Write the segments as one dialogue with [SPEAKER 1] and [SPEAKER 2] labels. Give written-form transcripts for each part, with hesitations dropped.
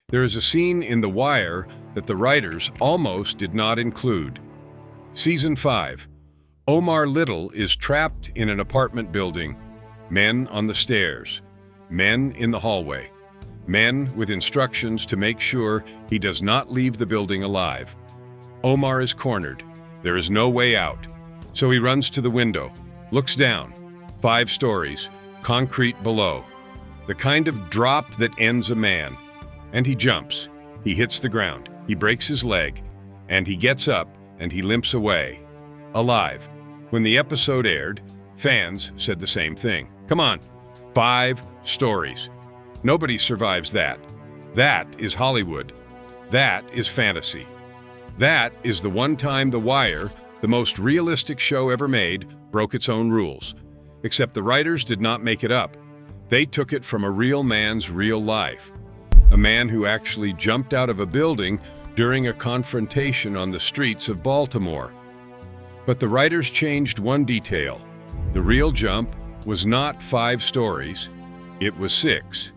[SPEAKER 1] There is a scene in The Wire that the writers almost did not include. Season 5. Omar Little is trapped in an apartment building. Men on the stairs. Men in the hallway. Men with instructions to make sure he does not leave the building alive. Omar is cornered. There is no way out. So he runs to the window, looks down. 5 stories, concrete below. The kind of drop that ends a man. And he jumps. He hits the ground. He breaks his leg. And he gets up and he limps away. Alive. When the episode aired, fans said the same thing. Come on, 5 stories. Nobody survives that. That is Hollywood. That is fantasy. That is the one time The Wire, the most realistic show ever made, broke its own rules. Except the writers did not make it up. They took it from a real man's real life. A man who actually jumped out of a building during a confrontation on the streets of Baltimore. But the writers changed one detail. The real jump was not 5 stories, it was 6.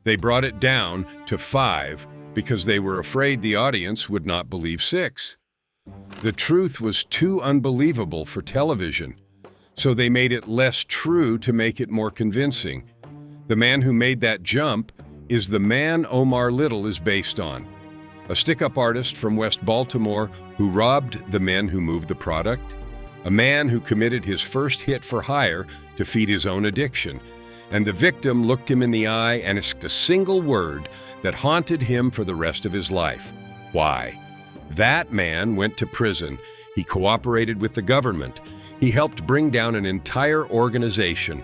[SPEAKER 1] They brought it down to 5 because they were afraid the audience would not believe 6. The truth was too unbelievable for television, so they made it less true to make it more convincing. The man who made that jump is the man Omar Little is based on, a stick-up artist from West Baltimore who robbed the men who moved the product, a man who committed his first hit for hire to feed his own addiction, and the victim looked him in the eye and asked a single word that haunted him for the rest of his life. Why? That man went to prison. He cooperated with the government. He helped bring down an entire organization.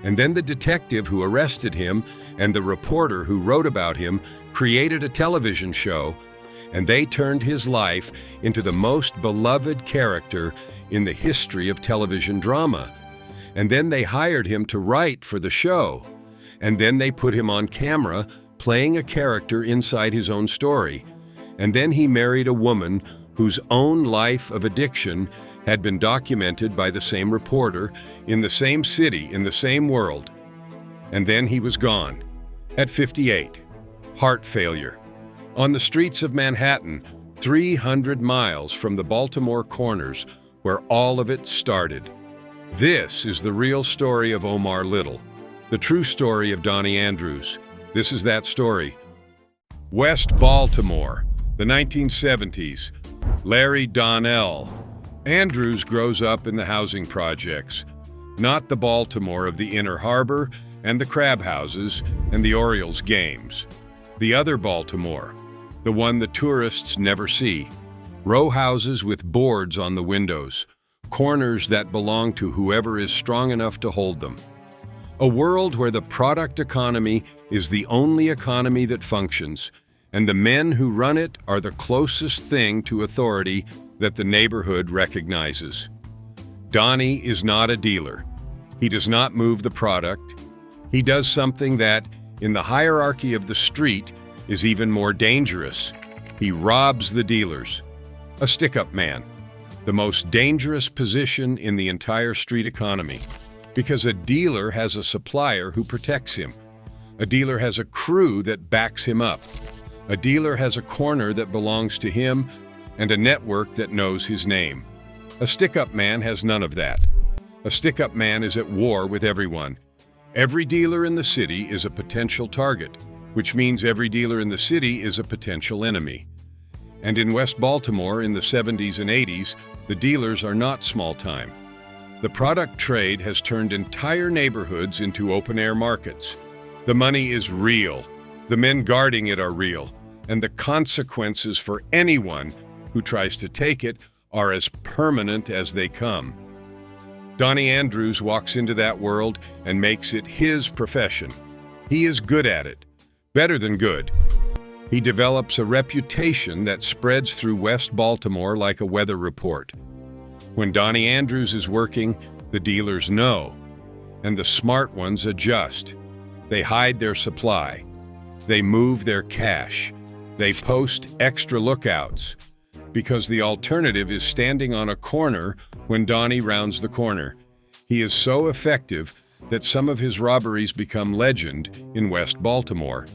[SPEAKER 1] And then the detective who arrested him and the reporter who wrote about him created a television show, and they turned his life into the most beloved character in the history of television drama. And then they hired him to write for the show. And then they put him on camera playing a character inside his own story. And then he married a woman whose own life of addiction had been documented by the same reporter in the same city, in the same world. And then he was gone. At 58. Heart failure. On the streets of Manhattan, 300 miles from the Baltimore corners, where all of it started. This is the real story of Omar Little, the true story of Donnie Andrews. This is that story. West Baltimore, the 1970s. Larry Donnell. Andrews grows up in the housing projects, not the Baltimore of the Inner Harbor and the crab houses and the Orioles games. The other Baltimore, the one the tourists never see. Row houses with boards on the windows, corners that belong to whoever is strong enough to hold them. A world where the product economy is the only economy that functions, and the men who run it are the closest thing to authority that the neighborhood recognizes. Donnie is not a dealer. He does not move the product. He does something that, in the hierarchy of the street, is even more dangerous. He robs the dealers. A stick-up man. The most dangerous position in the entire street economy, because a dealer has a supplier who protects him. A dealer has a crew that backs him up. A dealer has a corner that belongs to him and a network that knows his name. A stick-up man has none of that. A stick-up man is at war with everyone. Every dealer in the city is a potential target, which means every dealer in the city is a potential enemy. And in West Baltimore in the 70s and 80s, the dealers are not small time. The product trade has turned entire neighborhoods into open-air markets. The money is real. The men guarding it are real. And the consequences for anyone who tries to take it are as permanent as they come. Donnie Andrews walks into that world and makes it his profession. He is good at it, better than good. He develops a reputation that spreads through West Baltimore like a weather report. When Donnie Andrews is working, the dealers know, and the smart ones adjust. They hide their supply. They move their cash. They post extra lookouts, because the alternative is standing on a corner when Donnie rounds the corner. He is so effective that some of his robberies become legend in West Baltimore.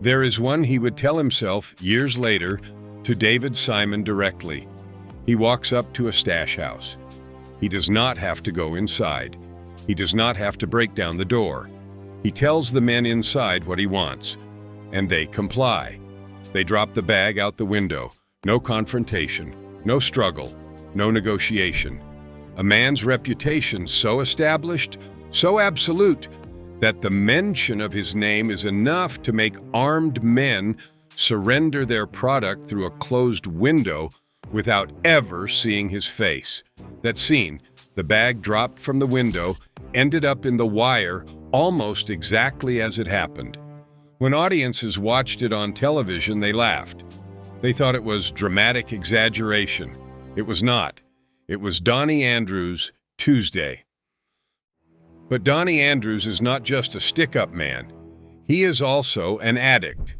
[SPEAKER 1] There is one he would tell himself years later to David Simon directly. He walks up to a stash house. He does not have to go inside. He does not have to break down the door. He tells the men inside what he wants, and they comply. They drop the bag out the window. No confrontation, no struggle, no negotiation. A man's reputation so established, so absolute, that the mention of his name is enough to make armed men surrender their product through a closed window without ever seeing his face. That scene, the bag dropped from the window, ended up in the wire almost exactly as it happened. When audiences watched it on television, they laughed. They thought it was dramatic exaggeration. It was not. It was Donnie Andrews' Tuesday. But Donnie Andrews is not just a stick-up man. He is also an addict.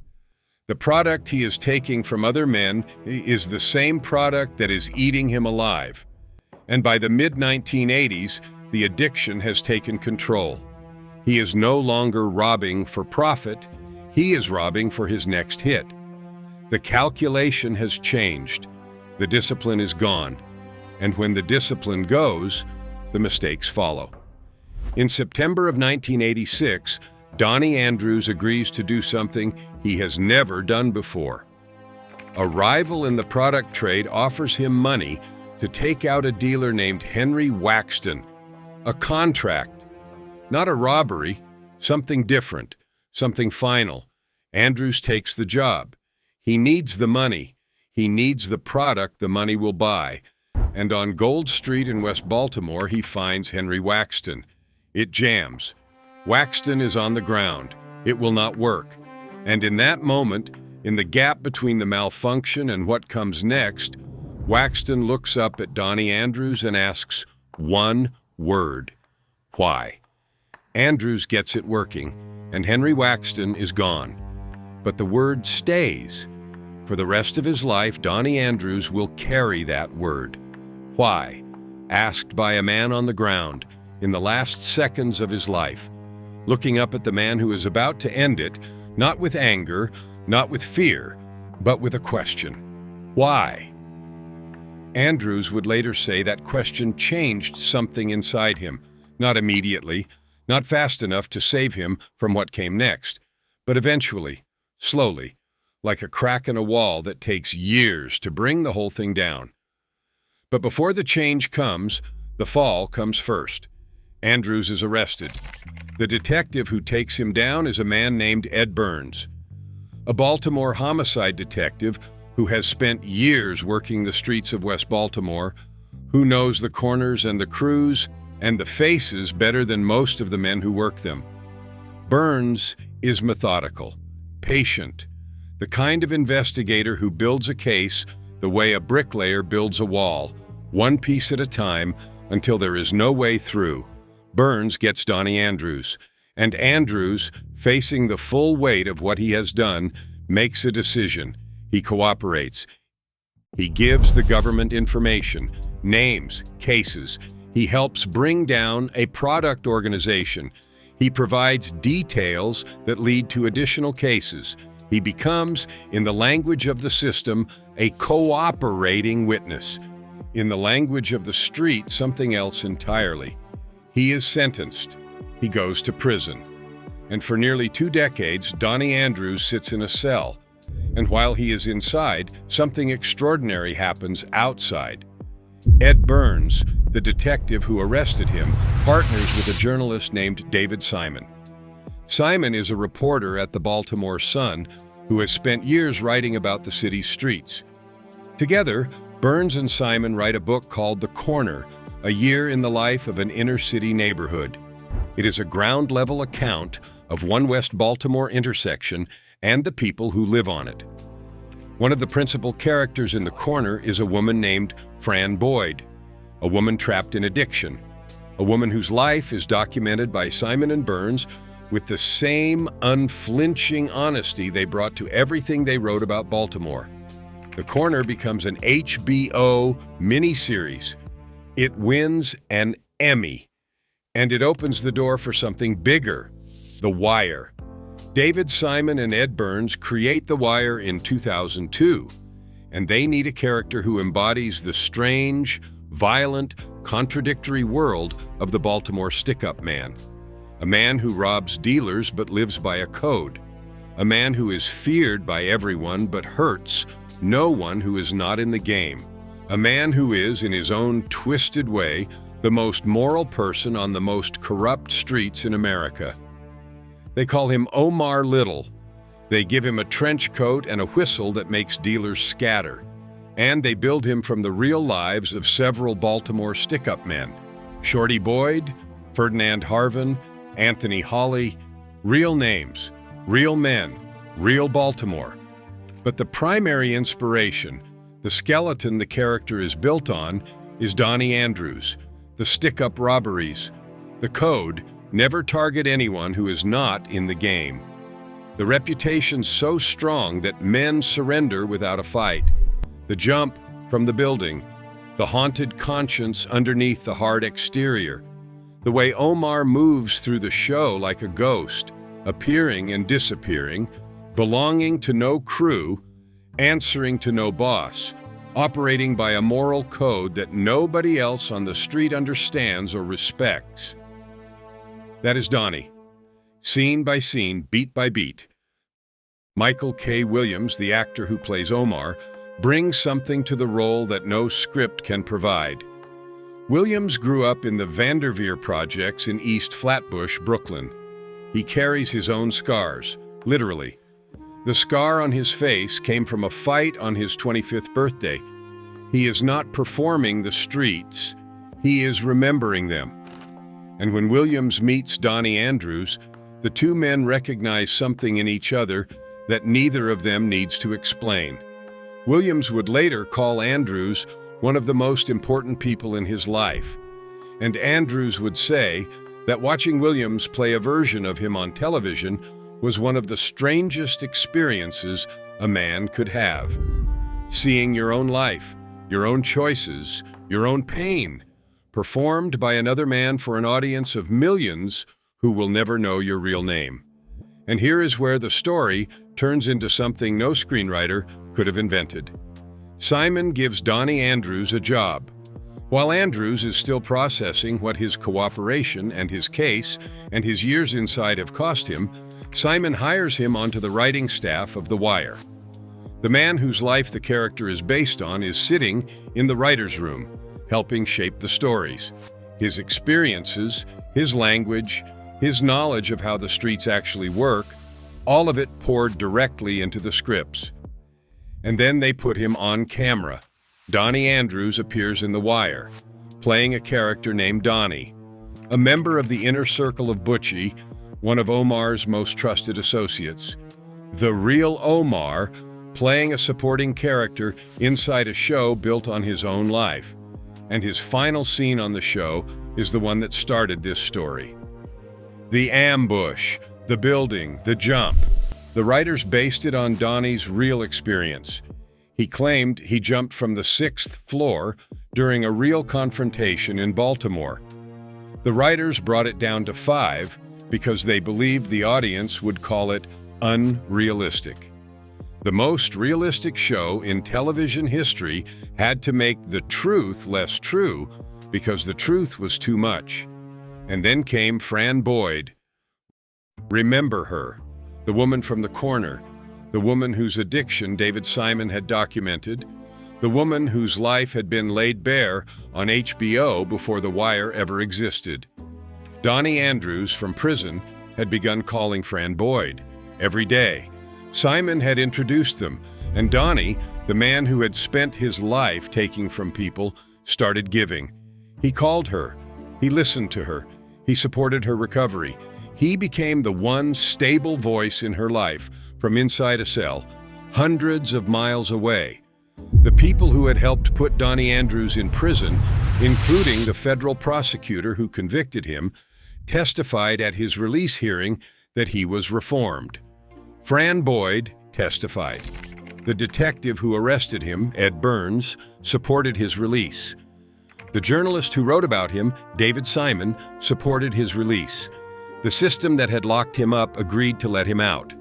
[SPEAKER 1] The product he is taking from other men is the same product that is eating him alive. And by the mid-1980s, the addiction has taken control. He is no longer robbing for profit. He is robbing for his next hit. The calculation has changed. The discipline is gone. And when the discipline goes, the mistakes follow. In September of 1986, Donnie Andrews agrees to do something he has never done before. A rival in the product trade offers him money to take out a dealer named Henry Waxton. A contract, not a robbery, something different, something final. Andrews takes the job. He needs the money. He needs the product the money will buy. And on Gold Street in West Baltimore, he finds Henry Waxton. It jams. Waxton is on the ground. It will not work. And in that moment, in the gap between the malfunction and what comes next, Waxton looks up at Donnie Andrews and asks one word: why? Andrews gets it working, and Henry Waxton is gone. But the word stays. For the rest of his life, Donnie Andrews will carry that word. Why? Asked by a man on the ground, in the last seconds of his life, looking up at the man who is about to end it, not with anger, not with fear, but with a question. Why? Andrews would later say that question changed something inside him, not immediately, not fast enough to save him from what came next, but eventually, slowly, like a crack in a wall that takes years to bring the whole thing down. But before the change comes, the fall comes first. Andrews is arrested. The detective who takes him down is a man named Ed Burns, a Baltimore homicide detective who has spent years working the streets of West Baltimore, who knows the corners and the crews and the faces better than most of the men who work them. Burns is methodical, patient, the kind of investigator who builds a case the way a bricklayer builds a wall, one piece at a time until there is no way through. Burns gets Donnie Andrews, and Andrews, facing the full weight of what he has done, makes a decision. He cooperates. He gives the government information, names, cases. He helps bring down a product organization. He provides details that lead to additional cases. He becomes, in the language of the system, a cooperating witness. In the language of the street, something else entirely. He is sentenced. He goes to prison. And for nearly 2 decades, Donnie Andrews sits in a cell. And while he is inside, something extraordinary happens outside. Ed Burns, the detective who arrested him, partners with a journalist named David Simon. Simon is a reporter at the Baltimore Sun who has spent years writing about the city's streets. Together, Burns and Simon write a book called The Corner, a year in the life of an inner-city neighborhood. It is a ground-level account of one West Baltimore intersection and the people who live on it. One of the principal characters in The Corner is a woman named Fran Boyd, a woman trapped in addiction, a woman whose life is documented by Simon and Burns with the same unflinching honesty they brought to everything they wrote about Baltimore. The Corner becomes an HBO miniseries. It wins an Emmy, and it opens the door for something bigger, The Wire. David Simon and Ed Burns create The Wire in 2002, and they need a character who embodies the strange, violent, contradictory world of the Baltimore stick-up man. A man who robs dealers but lives by a code. A man who is feared by everyone but hurts no one who is not in the game. A man who is, in his own twisted way, the most moral person on the most corrupt streets in America. They call him Omar Little. They give him a trench coat and a whistle that makes dealers scatter. And they build him from the real lives of several Baltimore stick-up men. Shorty Boyd, Ferdinand Harvin, Anthony Hawley, real names, real men, real Baltimore. But the primary inspiration, the skeleton the character is built on, is Donnie Andrews, the stick-up robberies, the code, never target anyone who is not in the game. The reputation so strong that men surrender without a fight. The jump from the building, the haunted conscience underneath the hard exterior. The way Omar moves through the show like a ghost, appearing and disappearing, belonging to no crew, answering to no boss, operating by a moral code that nobody else on the street understands or respects. That is Donnie. Scene by scene, beat by beat. Michael K. Williams, the actor who plays Omar, brings something to the role that no script can provide. Williams grew up in the Vanderveer projects in East Flatbush, Brooklyn. He carries his own scars, literally. The scar on his face came from a fight on his 25th birthday. He is not performing the streets, he is remembering them. And when Williams meets Donnie Andrews, the two men recognize something in each other that neither of them needs to explain. Williams would later call Andrews one of the most important people in his life. And Andrews would say that watching Williams play a version of him on television was one of the strangest experiences a man could have. Seeing your own life, your own choices, your own pain, performed by another man for an audience of millions who will never know your real name. And here is where the story turns into something no screenwriter could have invented. Simon gives Donnie Andrews a job. While Andrews is still processing what his cooperation and his case and his years inside have cost him, Simon hires him onto the writing staff of The Wire. The man whose life the character is based on is sitting in the writer's room, helping shape the stories. His experiences, his language, his knowledge of how the streets actually work, all of it poured directly into the scripts. And then they put him on camera. Donnie Andrews appears in The Wire, playing a character named Donnie, a member of the inner circle of Butchie, one of Omar's most trusted associates. The real Omar, playing a supporting character inside a show built on his own life. And his final scene on the show is the one that started this story. The ambush, the building, the jump. The writers based it on Donnie's real experience. He claimed he jumped from the 6th floor during a real confrontation in Baltimore. The writers brought it down to 5 because they believed the audience would call it unrealistic. The most realistic show in television history had to make the truth less true because the truth was too much. And then came Fran Boyd. Remember her, the woman from the corner, the woman whose addiction David Simon had documented, the woman whose life had been laid bare on HBO before The Wire ever existed. Donnie Andrews from prison had begun calling Fran Boyd every day. Simon had introduced them, and Donnie, the man who had spent his life taking from people, started giving. He called her, he listened to her, he supported her recovery. He became the one stable voice in her life from inside a cell, hundreds of miles away. The people who had helped put Donnie Andrews in prison, including the federal prosecutor who convicted him, testified at his release hearing that he was reformed. Fran Boyd testified. The detective who arrested him, Ed Burns, supported his release. The journalist who wrote about him, David Simon, supported his release. The system that had locked him up agreed to let him out,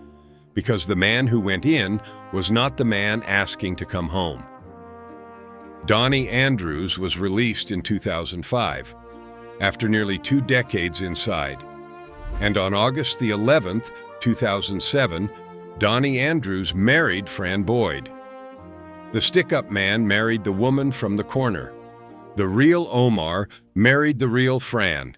[SPEAKER 1] because the man who went in was not the man asking to come home. Donnie Andrews was released in 2005, after nearly 2 decades inside. And on August the 11th, 2007, Donnie Andrews married Fran Boyd. The stick-up man married the woman from the corner. The real Omar married the real Fran,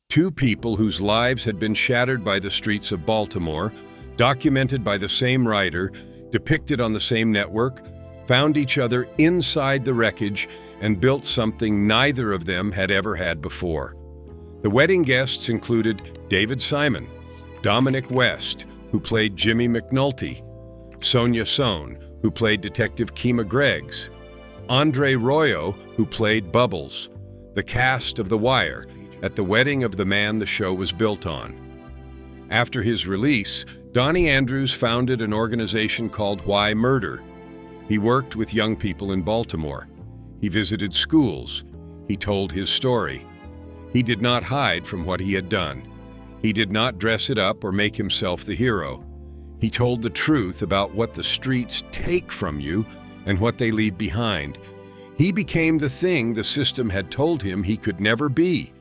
[SPEAKER 1] 2 people whose lives had been shattered by the streets of Baltimore, documented by the same writer, depicted on the same network, found each other inside the wreckage, and built something neither of them had ever had before. The wedding guests included David Simon, Dominic West, who played Jimmy McNulty, Sonia Sohn, who played Detective Kima Greggs, Andre Royo, who played Bubbles, the cast of The Wire, at the wedding of the man the show was built on. After his release, Donnie Andrews founded an organization called Why Murder. He worked with young people in Baltimore. He visited schools. He told his story. He did not hide from what he had done. He did not dress it up or make himself the hero. He told the truth about what the streets take from you and what they leave behind. He became the thing the system had told him he could never be.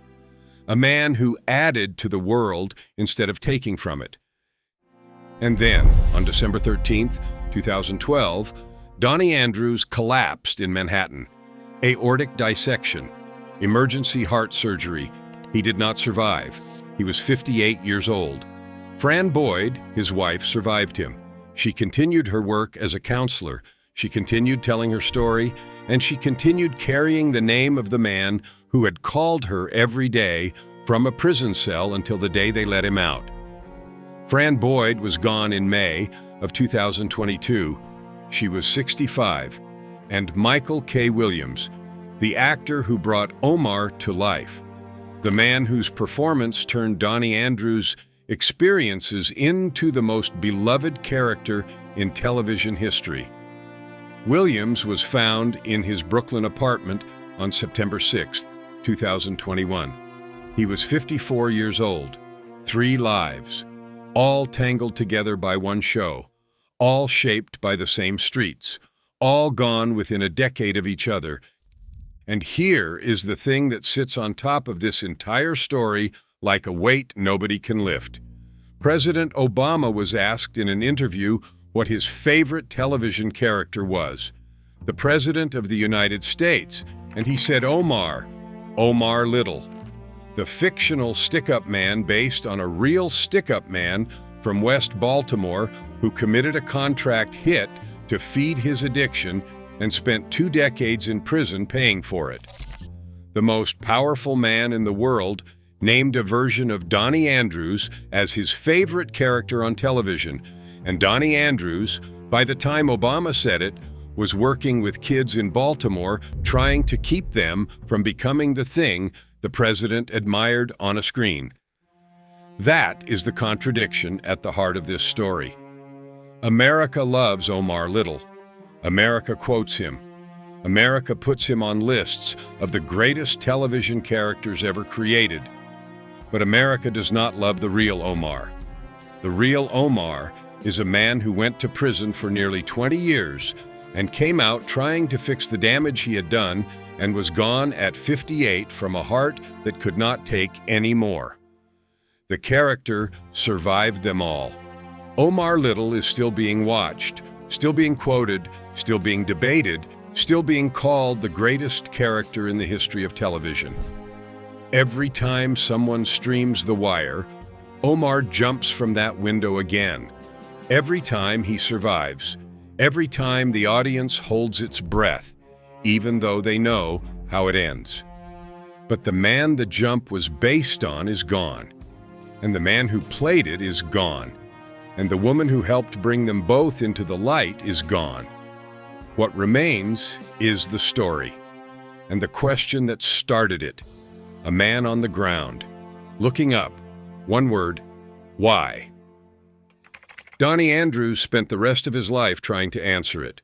[SPEAKER 1] A man who added to the world instead of taking from it. And then, on December 13th, 2012, Donnie Andrews collapsed in Manhattan. Aortic dissection, emergency heart surgery. He did not survive. He was 58 years old. Fran Boyd, his wife, survived him. She continued her work as a counselor. She continued telling her story, and she continued carrying the name of the man who had called her every day from a prison cell until the day they let him out. Fran Boyd was gone in May of 2022. She was 65. And Michael K. Williams, the actor who brought Omar to life, the man whose performance turned Donnie Andrews' experiences into the most beloved character in television history. Williams was found in his Brooklyn apartment on September 6, 2021. He was 54 years old, 3 lives, all tangled together by one show, all shaped by the same streets, all gone within a decade of each other. And here is the thing that sits on top of this entire story like a weight nobody can lift. President Obama was asked in an interview what his favorite television character was. The President of the United States, and he said Omar Little, the fictional stick-up man based on a real stick-up man from West Baltimore who committed a contract hit to feed his addiction and spent 2 decades in prison paying for it. The most powerful man in the world named a version of Donnie Andrews as his favorite character on television, and Donnie Andrews, by the time Obama said it, was working with kids in Baltimore trying to keep them from becoming the thing the president admired on a screen. That is the contradiction at the heart of this story. America loves Omar Little. America quotes him. America puts him on lists of the greatest television characters ever created. But America does not love the real Omar. The real Omar is a man who went to prison for nearly 20 years and came out trying to fix the damage he had done and was gone at 58 from a heart that could not take any more. The character survived them all. Omar Little is still being watched, still being quoted, still being debated, still being called the greatest character in the history of television. Every time someone streams The Wire, Omar jumps from that window again. Every time he survives, every time the audience holds its breath, even though they know how it ends. But the man the jump was based on is gone, and the man who played it is gone, and the woman who helped bring them both into the light is gone. What remains is the story, and the question that started it. A man on the ground, looking up, one word, why? Donnie Andrews spent the rest of his life trying to answer it.